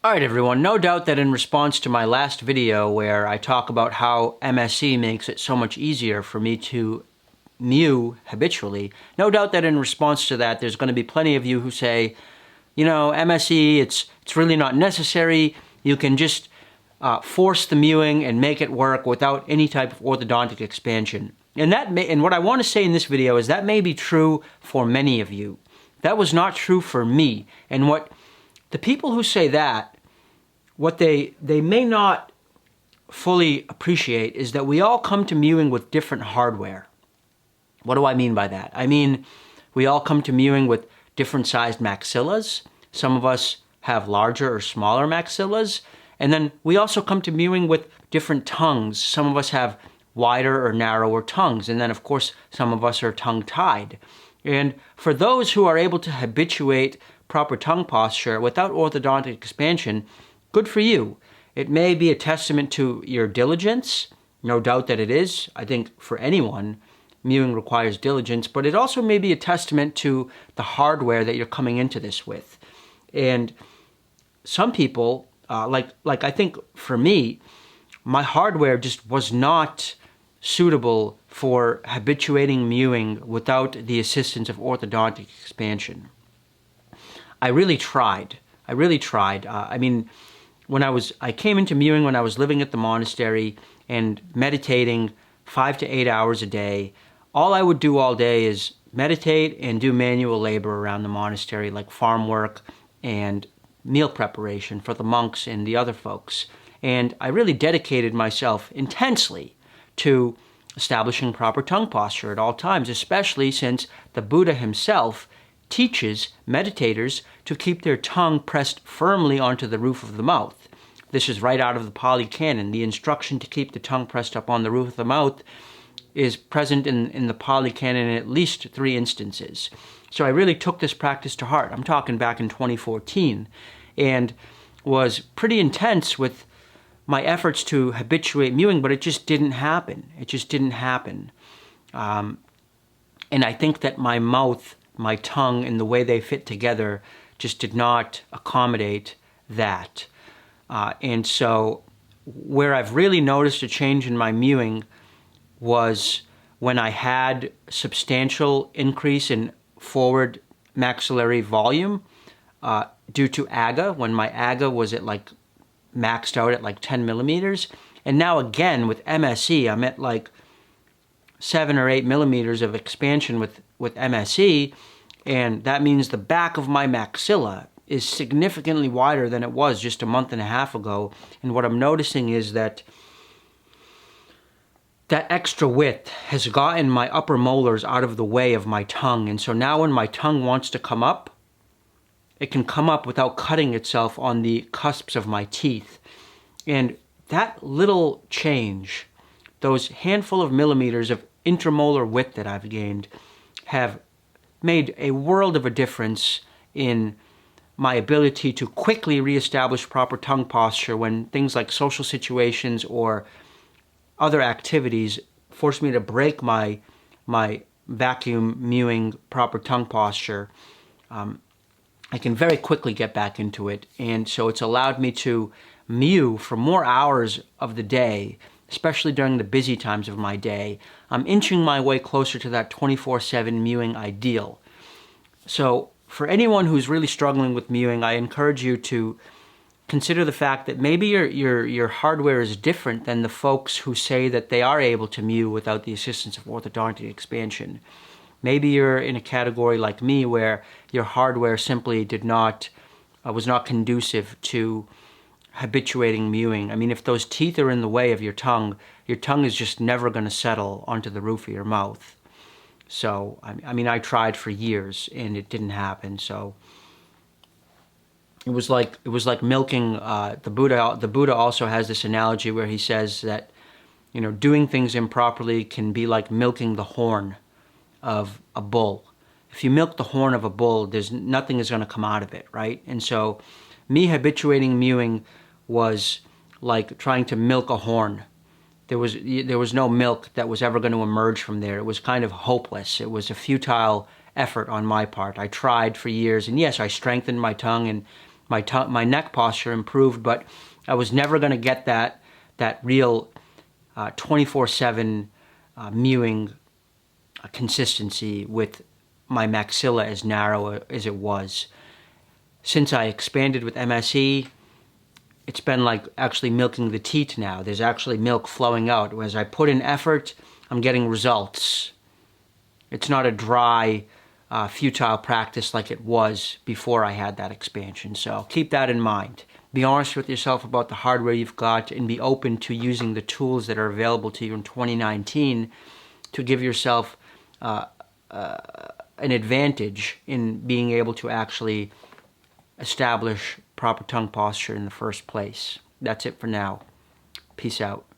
Alright everyone, no doubt that in response to my last video where I talk about how MSE makes it so much easier for me to mew habitually, no doubt that in response to that there's going to be plenty of you who say, you know, MSE, it's really not necessary, you can just force the mewing and make it work without any type of orthodontic expansion. And what I want to say in this video is that may be true for many of you. That was not true for me. And what the people who say that, what they may not fully appreciate is that we all come to mewing with different hardware. What do I mean by that? I mean, we all come to mewing with different sized maxillas. Some of us have larger or smaller maxillas. And then we also come to mewing with different tongues. Some of us have wider or narrower tongues. And then, of course, some of us are tongue-tied. And for those who are able to habituate proper tongue posture without orthodontic expansion, good for you. It may be a testament to your diligence. No doubt that it is. I think for anyone, mewing requires diligence, but it also may be a testament to the hardware that you're coming into this with. And some people, like I think for me, my hardware just was not suitable for habituating mewing without the assistance of orthodontic expansion. I really tried. I mean, I came into mewing when I was living at the monastery and meditating 5 to 8 hours a day. All I would do all day is meditate and do manual labor around the monastery, like farm work and meal preparation for the monks and the other folks. And I really dedicated myself intensely to establishing proper tongue posture at all times, especially since the Buddha himself teaches meditators to keep their tongue pressed firmly onto the roof of the mouth. This is right out of the Pali Canon. The instruction to keep the tongue pressed up on the roof of the mouth is present in the Pali Canon in at least 3 instances. So I really took this practice to heart. I'm talking back in 2014, and was pretty intense with my efforts to habituate mewing, but it just didn't happen. And I think that my mouth, my tongue, and the way they fit together just did not accommodate that. And so where I've really noticed a change in my mewing was when I had substantial increase in forward maxillary volume due to AGA, when my AGA was at maxed out at 10 millimeters. And now again with MSE, I'm at 7 or 8 millimeters of expansion with MSE, and that means the back of my maxilla is significantly wider than it was just a month and a half ago. And what I'm noticing is that extra width has gotten my upper molars out of the way of my tongue. And so now when my tongue wants to come up, it can come up without cutting itself on the cusps of my teeth. And that little change, those handful of millimeters of intermolar width that I've gained, have made a world of a difference in my ability to quickly reestablish proper tongue posture when things like social situations or other activities force me to break my vacuum mewing proper tongue posture. I can very quickly get back into it, and so it's allowed me to mew for more hours of the day, especially during the busy times of my day. I'm inching my way closer to that 24/7 mewing ideal. So for anyone who's really struggling with mewing, I encourage you to consider the fact that maybe your hardware is different than the folks who say that they are able to mew without the assistance of orthodontic expansion. Maybe you're in a category like me where your hardware simply was not conducive to habituating mewing. I mean, if those teeth are in the way of your tongue is just never going to settle onto the roof of your mouth. So, I mean, I tried for years and it didn't happen. So it was like milking. The Buddha also has this analogy where he says that, you know, doing things improperly can be like milking the horn of a bull. If you milk the horn of a bull, nothing is going to come out of it, right? And so me habituating mewing was like trying to milk a horn. There was no milk that was ever going to emerge from there. It was kind of hopeless. It was a futile effort on my part. I tried for years, and yes, I strengthened my tongue my neck posture improved, but I was never going to get that real 24/7 mewing consistency with my maxilla as narrow as it was. Since I expanded with MSE, it's been like actually milking the teat now. There's actually milk flowing out. As I put in effort, I'm getting results. It's not a dry, futile practice like it was before I had that expansion. So keep that in mind. Be honest with yourself about the hardware you've got and be open to using the tools that are available to you in 2019 to give yourself an advantage in being able to actually establish proper tongue posture in the first place. That's it for now. Peace out.